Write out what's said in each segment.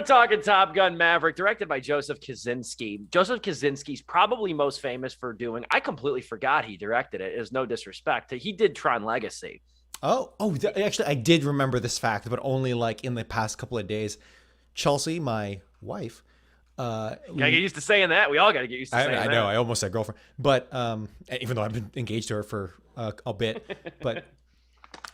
talking Top Gun Maverick, directed by Joseph Kosinski. Joseph Kosinski's probably most famous for doing, I completely forgot he directed it. It is no disrespect. He did Tron Legacy. Actually, I did remember this fact, but only like in the past couple of days. Chelsea, my wife, gotta get used to saying that. We all gotta get used to saying that. I know. I almost said girlfriend, but even though I've been engaged to her for a bit, but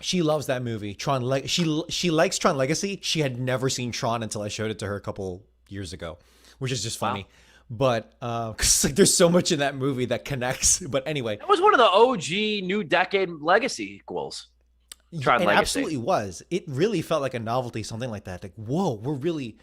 she loves that movie. She likes Tron Legacy. She had never seen Tron until I showed it to her a couple years ago, which is just funny. Wow. But cause like there's so much in that movie that connects. But anyway, it was one of the OG New Decade Legacy sequels. Tron Legacy. It absolutely was. It really felt like a novelty, something like that. Like, whoa, we're really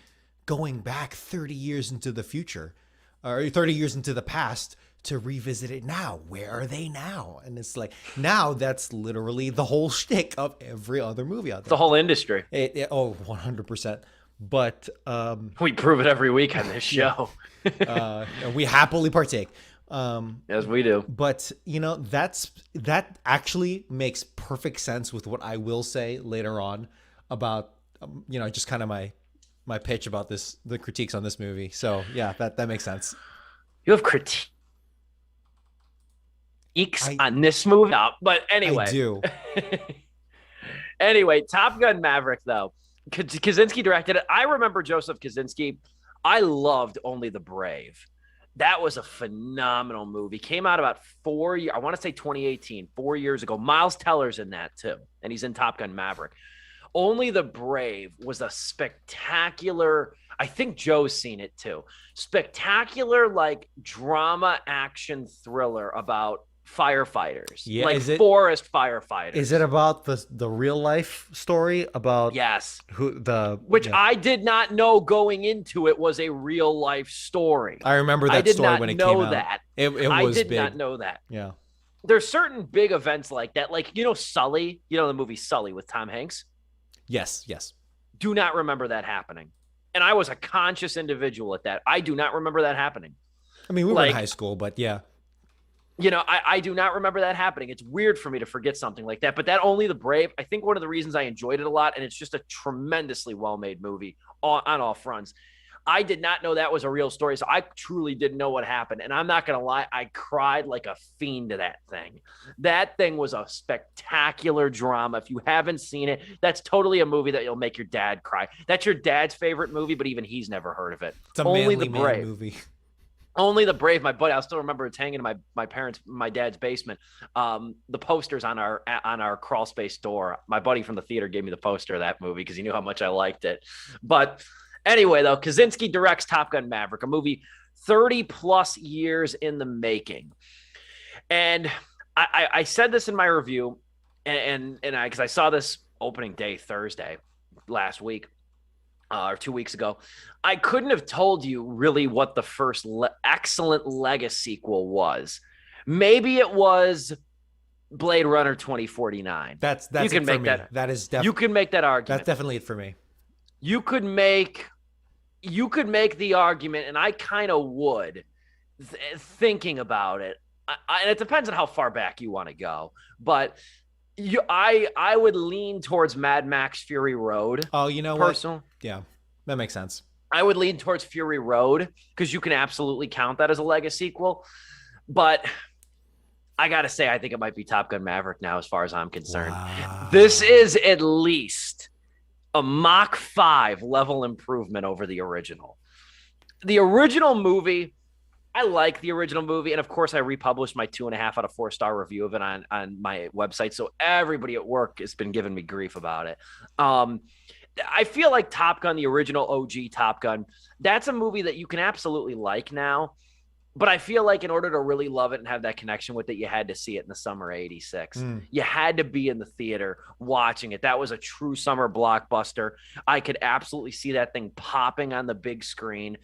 going back 30 years into the future, or 30 years into the past to revisit it now. Where are they now? And it's like, now that's literally the whole shtick of every other movie out there. The whole industry. 100%. But we prove it every week on this show. We happily partake. Yes, we do. But that actually makes perfect sense with what I will say later on about just kind of my pitch about the critiques on this movie. So yeah, that makes sense. You have critiques on this movie, but anyway, I do. Anyway, Top Gun Maverick though, Kosinski directed it. I remember Joseph Kosinski. I loved Only the Brave. That was a phenomenal movie. Came out about 4 years. I want to say 2018, 4 years ago. Miles Teller's in that too, and he's in Top Gun Maverick. Only the Brave was a spectacular. I think Joe's seen it too. Spectacular, like drama action thriller about firefighters, like forest firefighters. Is it about the real life story about which I did not know going into it was a real life story. I remember that story when it came out. It was I did big. not know that. Yeah. There's certain big events like that, like Sully, the movie Sully with Tom Hanks. Yes. Do not remember that happening. And I was a conscious individual at that. I do not remember that happening. I mean, we were in high school, but yeah. I do not remember that happening. It's weird for me to forget something like that. But that Only the Brave, I think one of the reasons I enjoyed it a lot, and it's just a tremendously well-made movie on all fronts. I did not know that was a real story, so I truly didn't know what happened. And I'm not going to lie, I cried like a fiend to that thing. That thing was a spectacular drama. If you haven't seen it, that's totally a movie that you'll make your dad cry. That's your dad's favorite movie, but even he's never heard of it. It's a Only the Brave movie. Only the Brave, my buddy. I still remember it's hanging in my dad's basement. The posters on our crawl space door. My buddy from the theater gave me the poster of that movie because he knew how much I liked it. But anyway, though, Kosinski directs Top Gun Maverick, a movie 30 plus years in the making. And I said this in my review, and because I saw this opening day Thursday last week. Or 2 weeks ago, I couldn't have told you really what the first excellent Lego sequel was. Maybe it was Blade Runner 2049. That's you can make that. That is definitely. You can make that argument. That's definitely it for me. You could make the argument, and I kind of would, thinking about it. And it depends on how far back you want to go, but. I would lean towards Mad Max Fury Road. Oh, you know what? Yeah, that makes sense. I would lean towards Fury Road because you can absolutely count that as a Lego sequel. But I got to say, I think it might be Top Gun Maverick now as far as I'm concerned. Wow. This is at least a Mach 5 level improvement over the original. The original movie... I like the original movie, and of course, I republished my 2.5 out of 4 star review of it on my website. So everybody at work has been giving me grief about it. I feel like Top Gun, the original OG Top Gun, that's a movie that you can absolutely like now. But I feel like in order to really love it and have that connection with it, you had to see it in the summer of '86. You had to be in the theater watching it. That was a true summer blockbuster. I could absolutely see that thing popping on the big screen.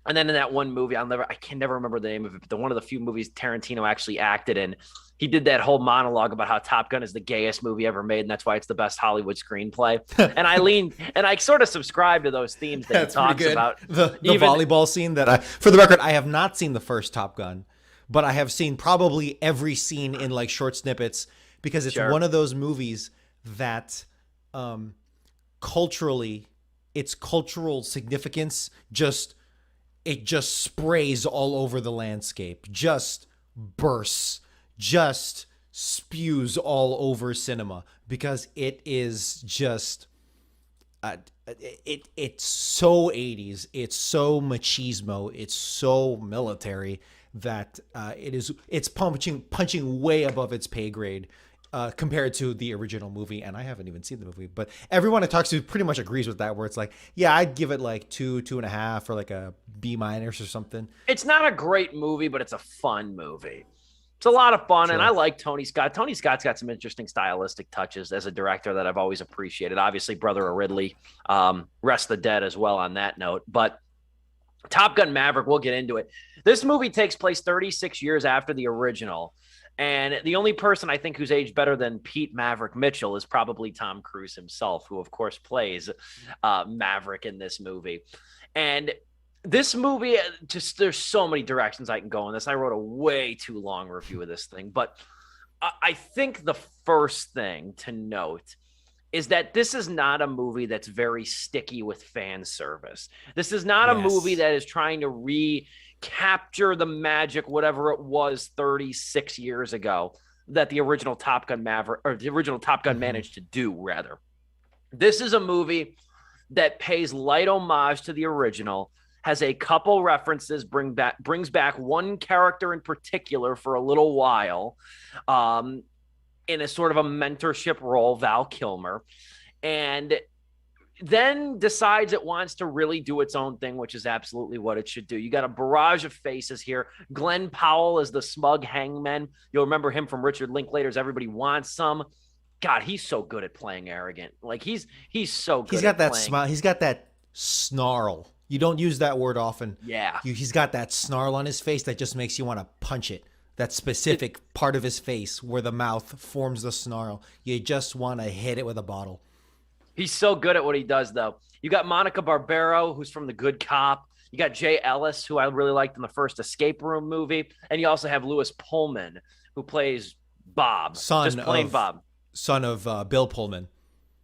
And then in that one movie, I can never remember the name of it, but one of the few movies Tarantino actually acted in, he did that whole monologue about how Top Gun is the gayest movie ever made, and that's why it's the best Hollywood screenplay. And I sort of subscribe to those themes that he talks about. The volleyball scene for the record, I have not seen the first Top Gun, but I have seen probably every scene in like short snippets because it's one of those movies that culturally its cultural significance just sprays all over the landscape, just bursts, just spews all over cinema, because it is just it's so 80s, it's so machismo, it's so military that it's punching way above its pay grade compared to the original movie. And I haven't even seen the movie, but everyone I talk to pretty much agrees with that, where it's like, yeah, I'd give it like 2.5, or like a B- or something. It's not a great movie, but it's a fun movie. It's a lot of fun, Sure. and I like Tony Scott. Tony Scott's got some interesting stylistic touches as a director that I've always appreciated. Obviously, Brother of Ridley, Rest the Dead as well on that note. But Top Gun Maverick, we'll get into it. This movie takes place 36 years after the original, and the only person I think who's aged better than Pete Maverick Mitchell is probably Tom Cruise himself, who, of course, plays Maverick in this movie. And this movie, just there's so many directions I can go in this. I wrote a way too long review of this thing, but I think the first thing to note is that this is not a movie that's very sticky with fan service. This is not a movie that is trying to recapture the magic, whatever it was 36 years ago, that the original Top Gun Maverick, or the original Top Gun managed to do, rather. This is a movie that pays light homage to the original, has a couple references, brings back one character in particular for a little while, in a sort of a mentorship role, Val Kilmer, and then decides it wants to really do its own thing, which is absolutely what it should do. You got a barrage of faces here. Glenn Powell is the smug hangman. You'll remember him from Richard Linklater's Everybody Wants Some. God, he's so good at playing arrogant. Like he's so good. He's got that smile. He's got that snarl. You don't use that word often. Yeah. He's got that snarl on his face that just makes you want to punch it. That specific part of his face where the mouth forms the snarl. You just want to hit it with a bottle. He's so good at what he does, though. You got Monica Barbero, who's from The Good Cop. You got Jay Ellis, who I really liked in the first Escape Room movie. And you also have Lewis Pullman, who plays Bob. Just plain Bob. Son of Bill Pullman.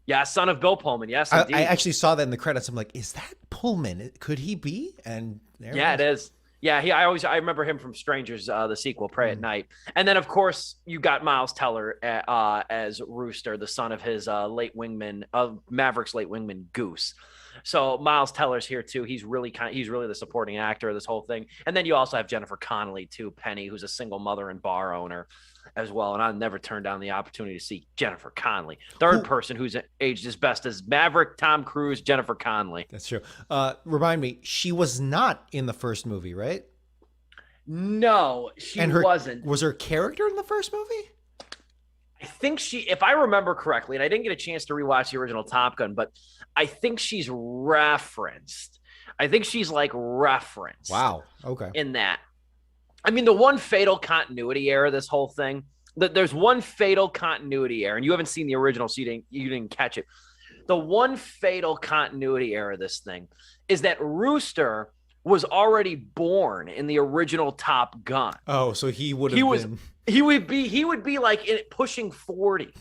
Yeah, son of Bill Pullman. Yes, indeed. I actually saw that in the credits. I'm like, is that Pullman? Could he be? And yeah, it is. Yeah, I remember him from Strangers, the sequel, Pray at Night. And then, of course, you got Miles Teller as Rooster, the son of his late wingman, of Maverick's late wingman, Goose. So Miles Teller's here too. He's really the supporting actor of this whole thing. And then you also have Jennifer Connelly too, Penny, who's a single mother and bar owner as well. And I'll never turn down the opportunity to see Jennifer Connelly. Third person who's aged as best as Maverick, Tom Cruise, Jennifer Connelly. That's true. Remind me, she was not in the first movie, right? No, she wasn't. Was her character in the first movie? I think if I remember correctly, and I didn't get a chance to rewatch the original Top Gun, but I think she's referenced. I think she's like referenced. Wow. Okay. In that. I mean, the one fatal continuity error, this whole thing, there's one fatal continuity error, and you haven't seen the original, so you didn't catch it. The one fatal continuity error of this thing is that Rooster was already born in the original Top Gun. Oh, so he would be like pushing 40.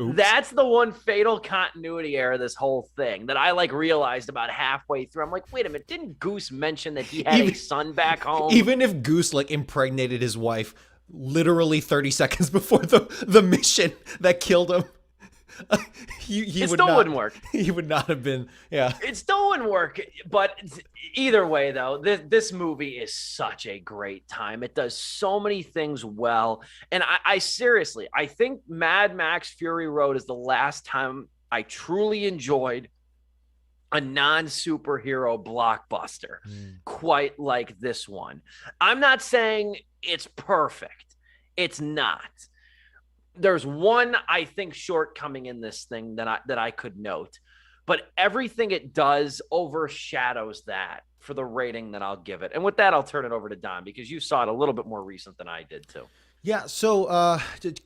Oops. That's the one fatal continuity error of this whole thing that I realized about halfway through. I'm like, wait a minute, didn't Goose mention that he had a son back home? Even if Goose impregnated his wife literally 30 seconds before the mission that killed him, it still wouldn't work. He would not have been. Yeah, it still wouldn't work. But either way, though, this movie is such a great time. It does so many things well, and I seriously, I think Mad Max Fury Road is the last time I truly enjoyed a non-superhero blockbuster quite like this one. I'm not saying it's perfect. It's not. There's one, I think, shortcoming in this thing that I could note, but everything it does overshadows that for the rating that I'll give it. And with that, I'll turn it over to Don, because you saw it a little bit more recent than I did too. Yeah, so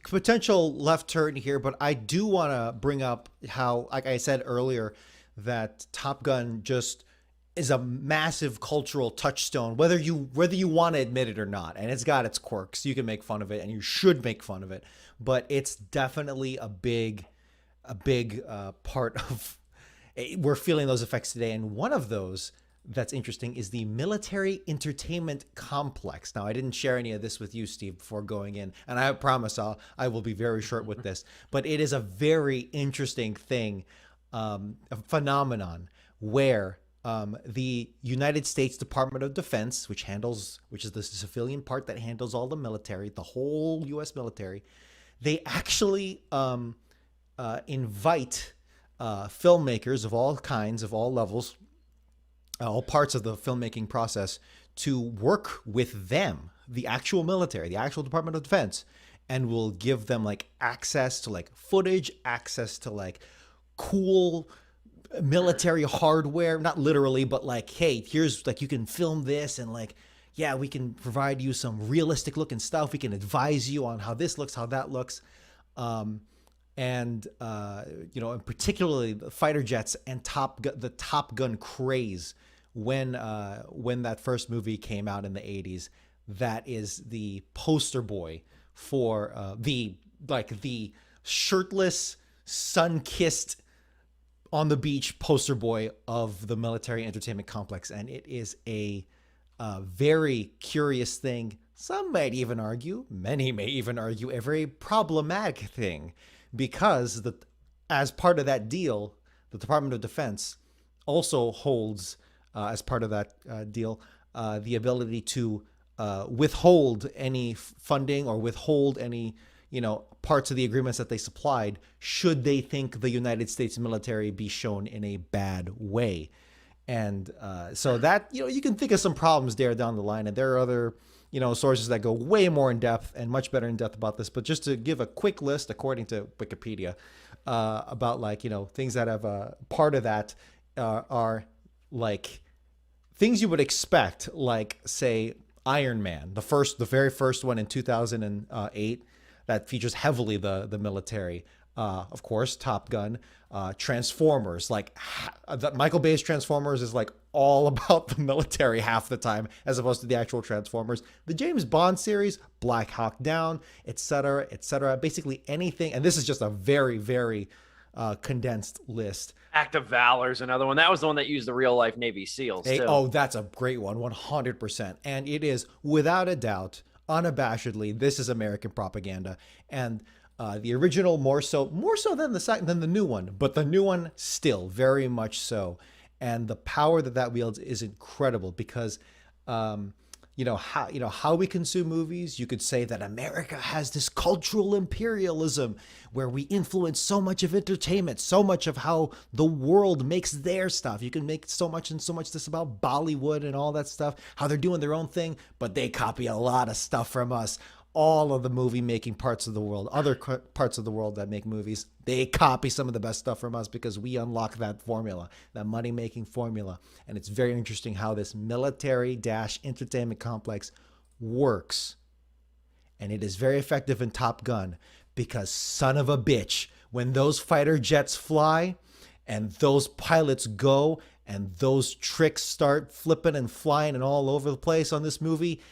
potential left turn here, but I do want to bring up how, like I said earlier, that Top Gun just is a massive cultural touchstone, whether you want to admit it or not. And it's got its quirks. You can make fun of it, and you should make fun of it. But it's definitely a big part of we're feeling those effects today. And one of those that's interesting is the military entertainment complex. Now, I didn't share any of this with you, Steve, before going in, and I promise I will be very short with this. But it is a very interesting thing, a phenomenon where the United States Department of Defense, which is the civilian part that handles all the military, the whole U.S. military, they actually invite filmmakers of all kinds, of all levels, all parts of the filmmaking process to work with them, the actual military, the actual Department of Defense, and will give them like access to like footage, access to like cool military hardware, not literally, but like, hey, here's like, you can film this, and like, yeah, we can provide you some realistic looking stuff. We can advise you on how this looks, how that looks. And particularly the fighter jets and the Top Gun craze when that first movie came out in the 80s, that is the poster boy for the shirtless, sun-kissed on the beach poster boy of the military entertainment complex. And it is a very curious thing. Some might even argue, many may even argue, a very problematic thing, because as part of that deal, the Department of Defense also holds, as part of that deal, the ability to withhold any funding or withhold any, parts of the agreements that they supplied, should they think the United States military be shown in a bad way. And so that, you can think of some problems there down the line. And there are other, sources that go way more in depth and much better in depth about this. But just to give a quick list, according to Wikipedia, about things that have part of that are like things you would expect, like say Iron Man, the very first one in 2008, that features heavily the military. Of course, Top Gun, Transformers, like Michael Bay's Transformers is like all about the military half the time, as opposed to the actual Transformers. The James Bond series, Black Hawk Down, etc., etc. Basically anything, and this is just a very, very condensed list. Act of Valor is another one. That was the one that used the real life Navy SEALs too. Oh, that's a great one, 100%. And it is, without a doubt, unabashedly, this is American propaganda. And the original more so than the new one, but the new one still very much so. And the power that wields is incredible, because how we consume movies. You could say that America has this cultural imperialism where we influence so much of entertainment, so much of how the world makes their stuff. You can make so much this about Bollywood and all that stuff, how they're doing their own thing, but they copy a lot of stuff from us. All of the movie making parts of the world, other parts of the world that make movies, they copy some of the best stuff from us, because we unlock that formula, that money making formula. And it's very interesting how this military entertainment complex works. And it is very effective in Top Gun, because son of a bitch, when those fighter jets fly and those pilots go and those tricks start flipping and flying and all over the place on this movie,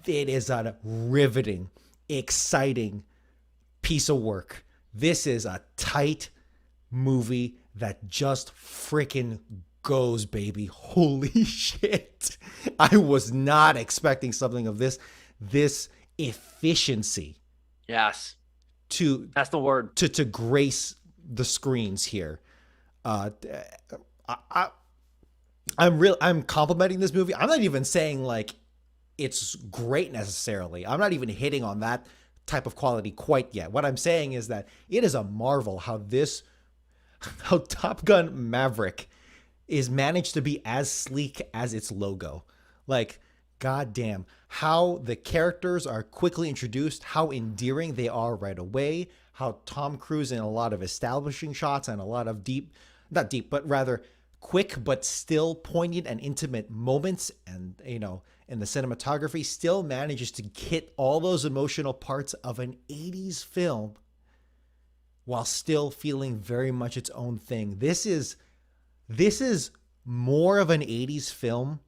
it is a riveting, exciting piece of work. This is a tight movie that just freaking goes, baby. Holy shit. I was not expecting something of this efficiency. Yes. That's the word. To grace the screens here. I'm complimenting this movie. I'm not even saying like it's great necessarily. I'm not even hitting on that type of quality quite yet. What I'm saying is that it is a marvel how Top Gun Maverick is managed to be as sleek as its logo. Like, goddamn, how the characters are quickly introduced, how endearing they are right away, how Tom Cruise in a lot of establishing shots and a lot of not deep, but rather quick, but still poignant and intimate moments, and, and the cinematography still manages to hit all those emotional parts of an 80s film while still feeling very much its own thing. This is more of an 80s film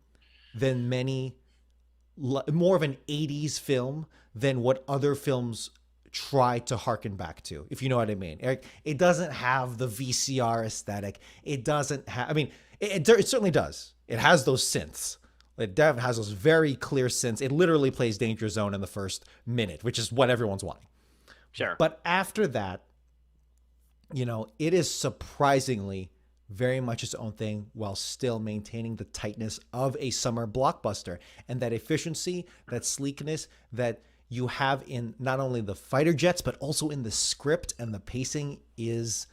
more of an 80s film than what other films try to harken back to, if you know what I mean. It doesn't have the VCR aesthetic. It doesn't have, I mean, it certainly does. It has those synths. It definitely has those very clear synths. It literally plays Danger Zone in the first minute, which is what everyone's wanting. Sure. But after that, you know, it is surprisingly very much its own thing while still maintaining the tightness of a summer blockbuster. And that efficiency, that sleekness that you have in not only the fighter jets, but also in the script and the pacing is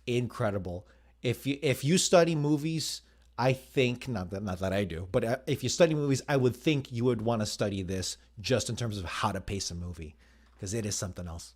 incredible. If you study movies, I think, not that I do, but if you study movies, I would think you would want to study this just in terms of how to pace a movie, because it is something else.